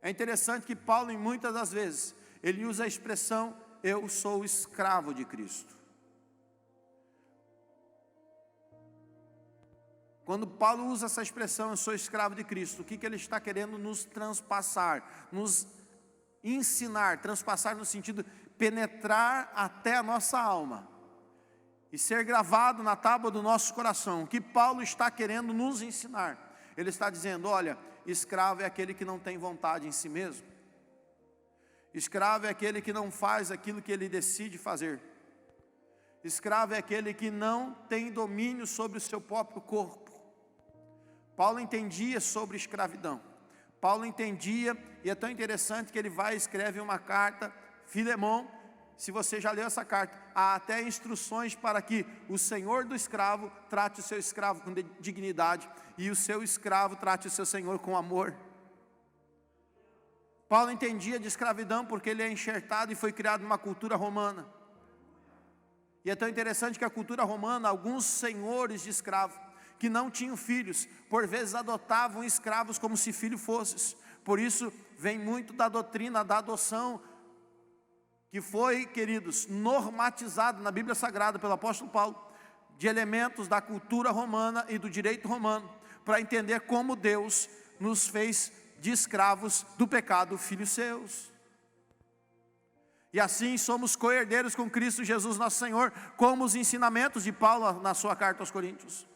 É interessante que Paulo, em muitas das vezes, ele usa a expressão: eu sou escravo de Cristo. Quando Paulo usa essa expressão, eu sou escravo de Cristo, o que ele está querendo nos transpassar, nos ensinar, transpassar no sentido penetrar até a nossa alma e ser gravado na tábua do nosso coração. O que Paulo está querendo nos ensinar? Ele está dizendo: olha, escravo é aquele que não tem vontade em si mesmo. Escravo é aquele que não faz aquilo que ele decide fazer. Escravo é aquele que não tem domínio sobre o seu próprio corpo. Paulo entendia sobre escravidão. Paulo entendia, e é tão interessante que ele vai e escreve uma carta, Filemão, se você já leu essa carta, há até instruções para que o senhor do escravo trate o seu escravo com dignidade, e o seu escravo trate o seu senhor com amor. Paulo entendia de escravidão porque ele é enxertado e foi criado numa cultura romana. E é tão interessante que a cultura romana, alguns senhores de escravo, que não tinham filhos, por vezes adotavam escravos como se filho fosses. Por isso vem muito da doutrina da adoção, que foi, queridos, normatizado na Bíblia Sagrada pelo apóstolo Paulo, de elementos da cultura romana e do direito romano, para entender como Deus nos fez de escravos do pecado, filhos seus. E assim somos co-herdeiros com Cristo Jesus nosso Senhor, como os ensinamentos de Paulo na sua carta aos Coríntios.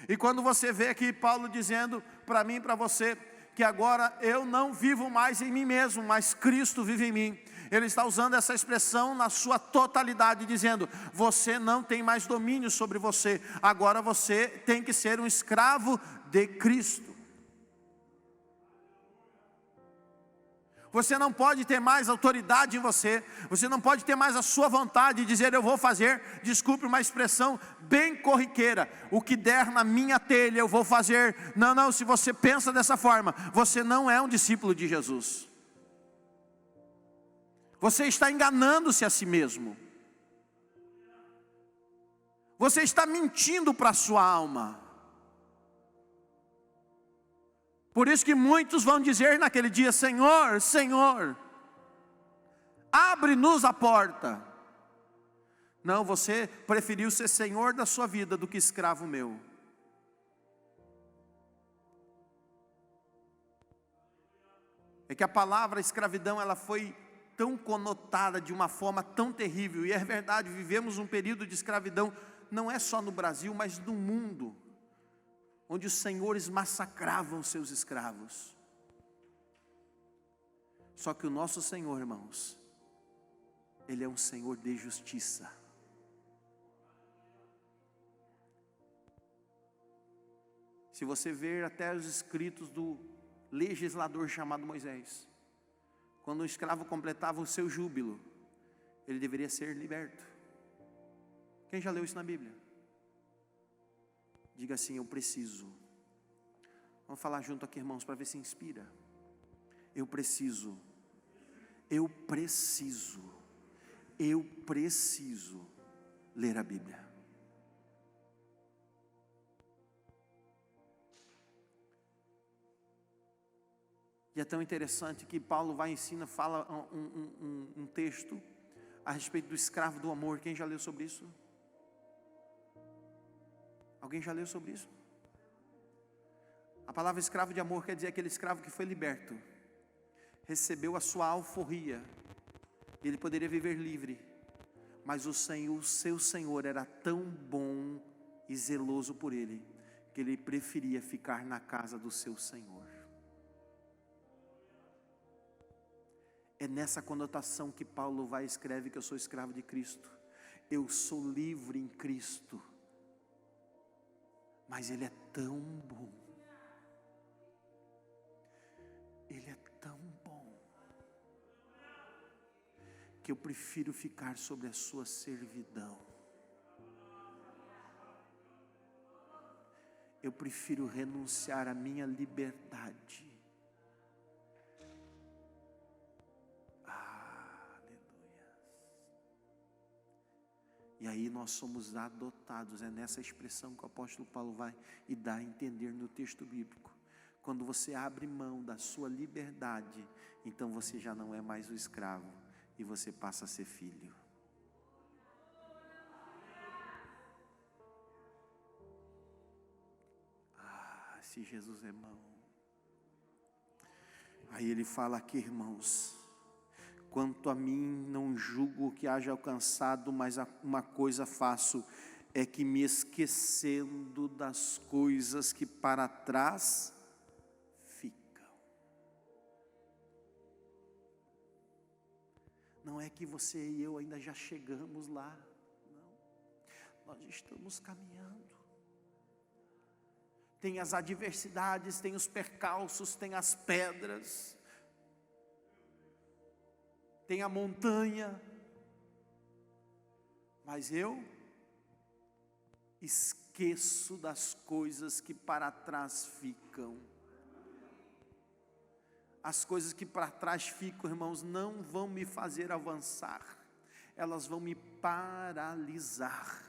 E quando você vê aqui Paulo dizendo para mim e para você, que agora eu não vivo mais em mim mesmo, mas Cristo vive em mim. Ele está usando essa expressão na sua totalidade, dizendo: você não tem mais domínio sobre você, agora você tem que ser um escravo de Cristo. Você não pode ter mais autoridade em você, você não pode ter mais a sua vontade de dizer: eu vou fazer, desculpe uma expressão bem corriqueira, o que der na minha telha eu vou fazer. Não, não, se você pensa dessa forma, você não é um discípulo de Jesus. Você está enganando-se a si mesmo. Você está mentindo para a sua alma. Por isso que muitos vão dizer naquele dia: Senhor, Senhor, abre-nos a porta. Não, você preferiu ser senhor da sua vida do que escravo meu. É que a palavra escravidão, ela foi tão conotada de uma forma tão terrível, e é verdade, vivemos um período de escravidão, não é só no Brasil, mas no mundo, onde os senhores massacravam seus escravos. Só que o nosso Senhor, irmãos, Ele é um Senhor de justiça. Se você ver até os escritos do legislador chamado Moisés, quando um escravo completava o seu júbilo, ele deveria ser liberto. Quem já leu isso na Bíblia? Diga assim: eu preciso. Vamos falar junto aqui, irmãos, para ver se inspira. Eu preciso ler a Bíblia. E é tão interessante que Paulo vai e ensina, fala um texto a respeito do escravo do amor. Quem já leu sobre isso? Alguém já leu sobre isso? A palavra escravo de amor quer dizer aquele escravo que foi liberto, recebeu a sua alforria, e ele poderia viver livre, mas o seu Senhor era tão bom e zeloso por ele, que ele preferia ficar na casa do seu Senhor. É nessa conotação que Paulo vai e escreve que eu sou escravo de Cristo. Eu sou livre em Cristo. Mas Ele é tão bom. Ele é tão bom. Que eu prefiro ficar sobre a sua servidão. Eu prefiro renunciar à minha liberdade. E aí nós somos adotados, é nessa expressão que o apóstolo Paulo vai e dá a entender no texto bíblico. Quando você abre mão da sua liberdade, então você já não é mais o escravo, e você passa a ser filho. Se Jesus é bom. Aí ele fala aqui, irmãos: quanto a mim, não julgo que haja alcançado, mas uma coisa faço, é que me esquecendo das coisas que para trás ficam. Não é que você e eu ainda já chegamos lá, não. Nós estamos caminhando. Tem as adversidades, tem os percalços, tem as pedras, tem a montanha, mas eu esqueço das coisas que para trás ficam. As coisas que para trás ficam, irmãos, não vão me fazer avançar, elas vão me paralisar.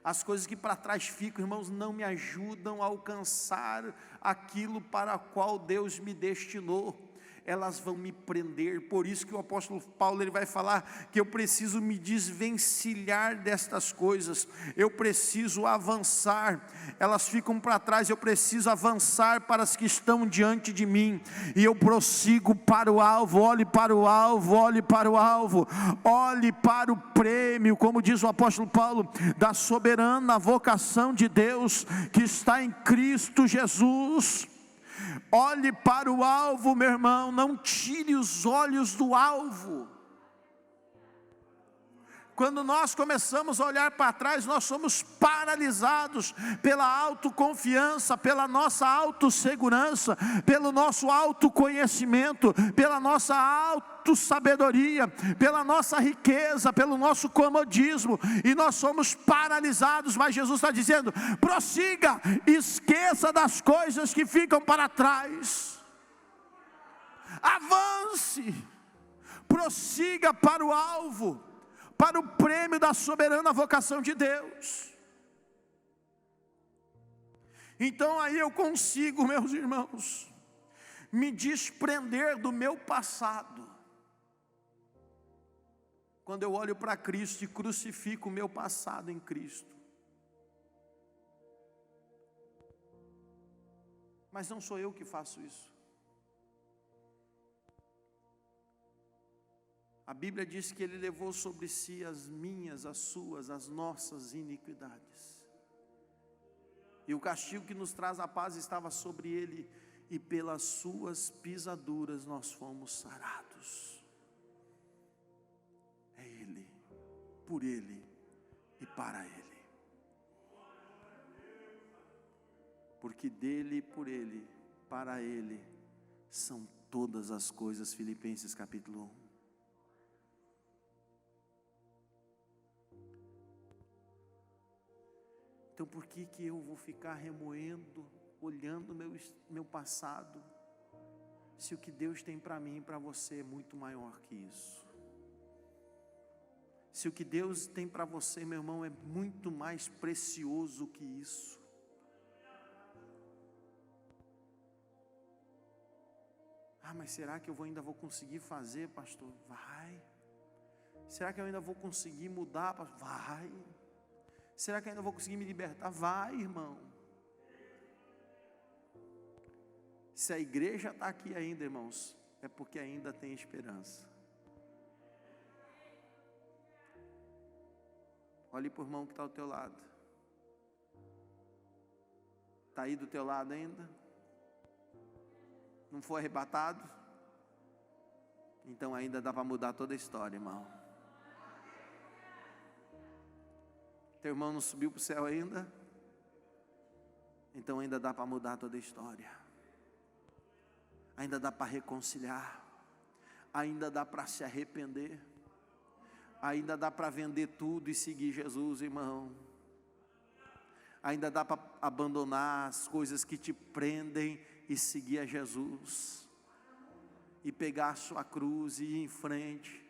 As coisas que para trás ficam, irmãos, não me ajudam a alcançar aquilo para o qual Deus me destinou. Elas vão me prender. Por isso que o apóstolo Paulo ele vai falar que eu preciso me desvencilhar destas coisas, eu preciso avançar. Elas ficam para trás, eu preciso avançar para as que estão diante de mim, e eu prossigo para o alvo. Olhe para o alvo, olhe para o alvo, olhe para o prêmio, como diz o apóstolo Paulo, da soberana vocação de Deus que está em Cristo Jesus. Olhe para o alvo, meu irmão, não tire os olhos do alvo. Quando nós começamos a olhar para trás, nós somos paralisados pela autoconfiança, pela nossa autossegurança, pelo nosso autoconhecimento, pela nossa autossabedoria, pela nossa riqueza, pelo nosso comodismo, e nós somos paralisados. Mas Jesus está dizendo: prossiga, esqueça das coisas que ficam para trás, avance, prossiga para o alvo, para o prêmio da soberana vocação de Deus. Então aí eu consigo, meus irmãos, me desprender do meu passado, quando eu olho para Cristo e crucifico o meu passado em Cristo. Mas não sou eu que faço isso. A Bíblia diz que Ele levou sobre si as minhas, as suas, as nossas iniquidades. E o castigo que nos traz a paz estava sobre Ele, e pelas suas pisaduras nós fomos sarados. É Ele, por Ele e para Ele. Porque dele, por Ele, para Ele, são todas as coisas. Filipenses capítulo 1. Então por que eu vou ficar remoendo, olhando meu passado, se o que Deus tem para mim e para você é muito maior que isso? Se o que Deus tem para você, meu irmão, é muito mais precioso que isso. Ah, mas será que eu ainda vou conseguir fazer, pastor? Vai. Será que eu ainda vou conseguir mudar, pastor? Vai. Será que eu ainda vou conseguir me libertar? Vai, irmão. Se a igreja está aqui ainda, irmãos, é porque ainda tem esperança. Olhe para o irmão que está ao teu lado. Está aí do teu lado ainda? Não foi arrebatado? Então ainda dá para mudar toda a história, irmão. Teu irmão não subiu para o céu ainda? Então ainda dá para mudar toda a história. Ainda dá para reconciliar. Ainda dá para se arrepender. Ainda dá para vender tudo e seguir Jesus, irmão. Ainda dá para abandonar as coisas que te prendem e seguir a Jesus. E pegar a sua cruz e ir em frente.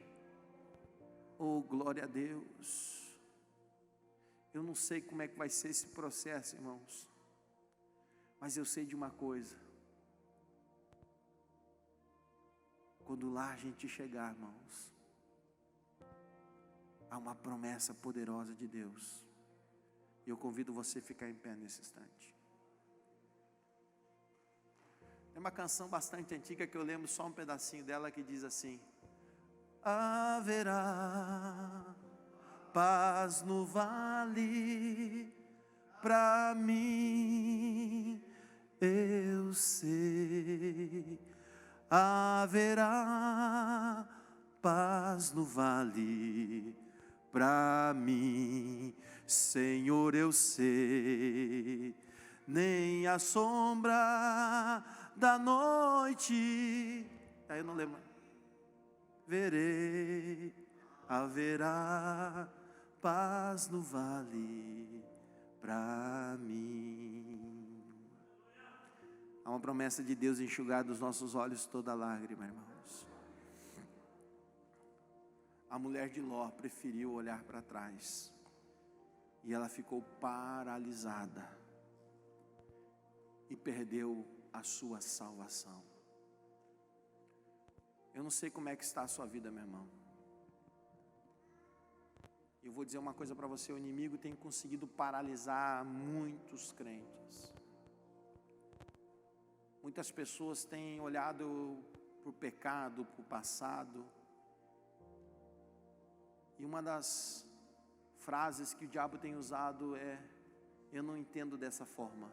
Oh, glória a Deus. Eu não sei como é que vai ser esse processo, irmãos. Mas eu sei de uma coisa. Quando lá a gente chegar, irmãos, há uma promessa poderosa de Deus. E eu convido você a ficar em pé nesse instante. Tem uma canção bastante antiga que eu lembro só um pedacinho dela que diz assim: haverá paz no vale, pra mim, eu sei. Haverá paz no vale, pra mim, Senhor, eu sei. Nem a sombra da noite, aí eu não lembro, verei, haverá paz no vale para mim. Há uma promessa de Deus enxugar dos nossos olhos toda lágrima, irmãos. A mulher de Ló preferiu olhar para trás e ela ficou paralisada e perdeu a sua salvação. Eu não sei como é que está a sua vida, meu irmão. Eu vou dizer uma coisa para você: o inimigo tem conseguido paralisar muitos crentes. Muitas pessoas têm olhado para o pecado, para o passado. E uma das frases que o diabo tem usado é: eu não entendo dessa forma.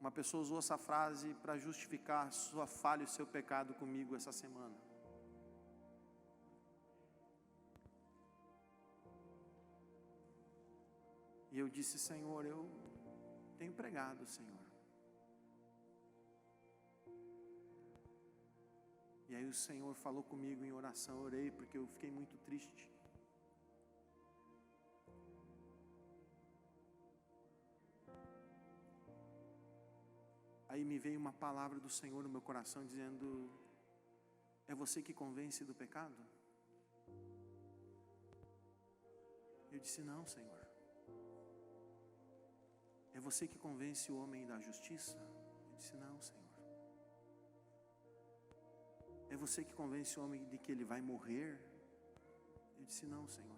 Uma pessoa usou essa frase para justificar sua falha e seu pecado comigo essa semana. E eu disse: Senhor, eu tenho pregado, Senhor. E aí o Senhor falou comigo em oração, orei porque eu fiquei muito triste. Aí me veio uma palavra do Senhor no meu coração dizendo: é você que convence do pecado? Eu disse: não, Senhor. É você que convence o homem da justiça? Eu disse: não, Senhor. É você que convence o homem de que ele vai morrer? Eu disse: não, Senhor.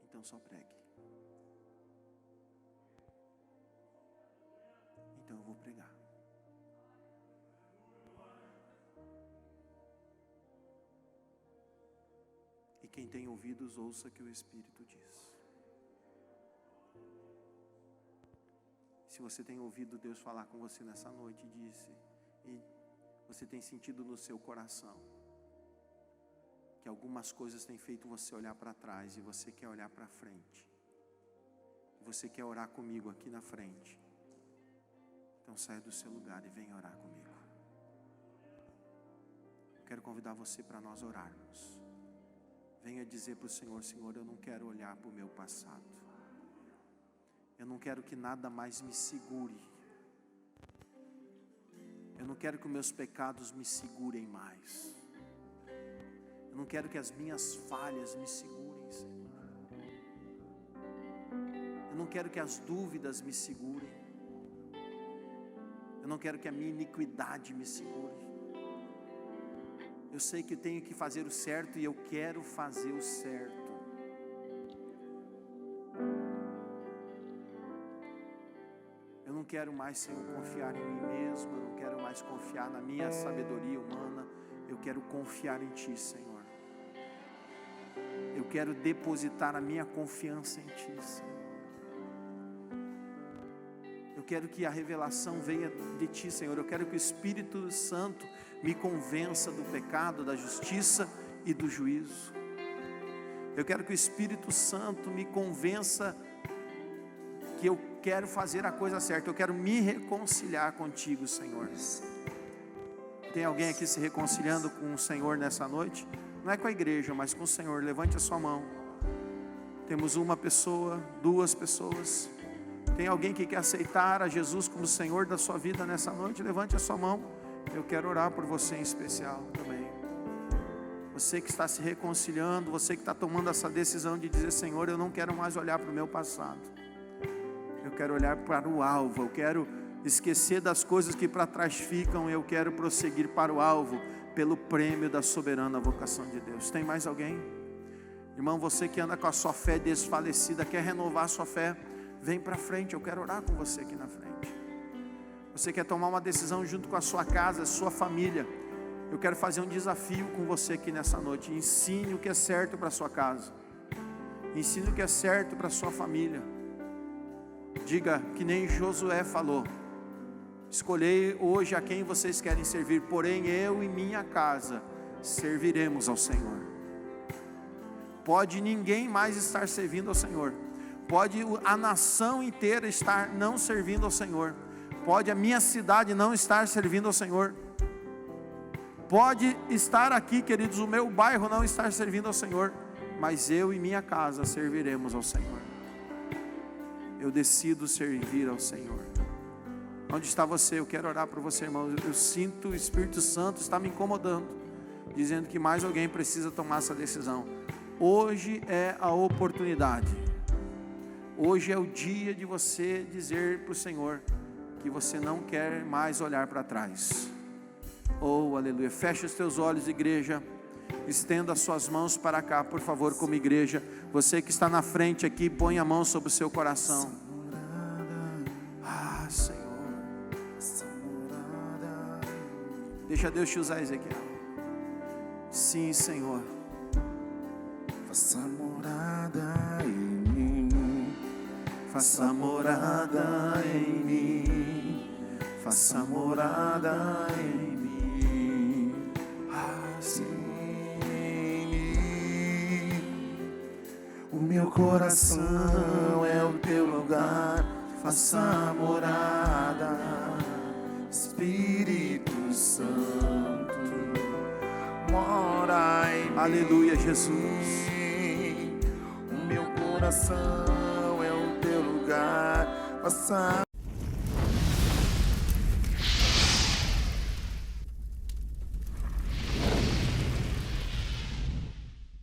Então só pregue. Então eu vou pregar. E quem tem ouvidos, ouça que o Espírito diz. Se você tem ouvido Deus falar com você nessa noite, e você tem sentido no seu coração que algumas coisas têm feito você olhar para trás e você quer olhar para frente, você quer orar comigo aqui na frente, então saia do seu lugar e venha orar comigo. Eu quero convidar você para nós orarmos. Venha dizer para o Senhor: Senhor, eu não quero olhar para o meu passado. Eu não quero que nada mais me segure. Eu não quero que os meus pecados me segurem mais. Eu não quero que as minhas falhas me segurem, Senhor. Eu não quero que as dúvidas me segurem. Eu não quero que a minha iniquidade me segure. Eu sei que eu tenho que fazer o certo e eu quero fazer o certo. Eu não quero mais, Senhor, confiar em mim mesmo. Eu não quero mais confiar na minha sabedoria humana. Eu quero confiar em Ti, Senhor. Eu quero depositar a minha confiança em Ti, Senhor. Eu quero que a revelação venha de Ti, Senhor. Eu quero que o Espírito Santo me convença do pecado, da justiça e do juízo. Eu quero que o Espírito Santo me convença que eu quero fazer a coisa certa. Eu quero me reconciliar contigo, Senhor. Tem alguém aqui se reconciliando com o Senhor nessa noite? Não é com a igreja, mas com o Senhor. Levante a sua mão. Temos uma pessoa, duas pessoas. Tem alguém que quer aceitar a Jesus como Senhor da sua vida nessa noite? Levante a sua mão. Eu quero orar por você em especial também. Você que está se reconciliando, você que está tomando essa decisão de dizer: Senhor, eu não quero mais olhar para o meu passado. Eu quero olhar para o alvo. Eu quero esquecer das coisas que para trás ficam. Eu quero prosseguir para o alvo, pelo prêmio da soberana vocação de Deus. Tem mais alguém? Irmão, você que anda com a sua fé desfalecida, quer renovar a sua fé, vem para frente. Eu quero orar com você aqui na frente. Você quer tomar uma decisão junto com a sua casa, a sua família. Eu quero fazer um desafio com você aqui nessa noite. Ensine o que é certo para a sua casa. Ensine o que é certo para a sua família. Diga que nem Josué falou: escolhei hoje a quem vocês querem servir, porém eu e minha casa serviremos ao Senhor. Pode ninguém mais estar servindo ao Senhor. Pode a nação inteira estar não servindo ao Senhor. Pode a minha cidade não estar servindo ao Senhor. Pode estar aqui, queridos, o meu bairro não estar servindo ao Senhor, mas eu e minha casa serviremos ao Senhor. Eu decido servir ao Senhor. Onde está você? Eu quero orar por você, irmão. Eu sinto o Espírito Santo está me incomodando, dizendo que mais alguém precisa tomar essa decisão. Hoje é a oportunidade. Hoje é o dia de você dizer para o Senhor que você não quer mais olhar para trás. Oh, aleluia. Feche os teus olhos, igreja. Estenda as suas mãos para cá, por favor, como igreja. Você que está na frente aqui, põe a mão sobre o seu coração. Ah, Senhor. Deixa Deus te usar, Ezequiel. Sim, Senhor. Faça morada em mim. Faça morada em mim. Faça morada em mim. O meu coração é o teu lugar. Faça morada, Espírito Santo, mora em mim. Aleluia, Jesus. O meu coração é o teu lugar. Faça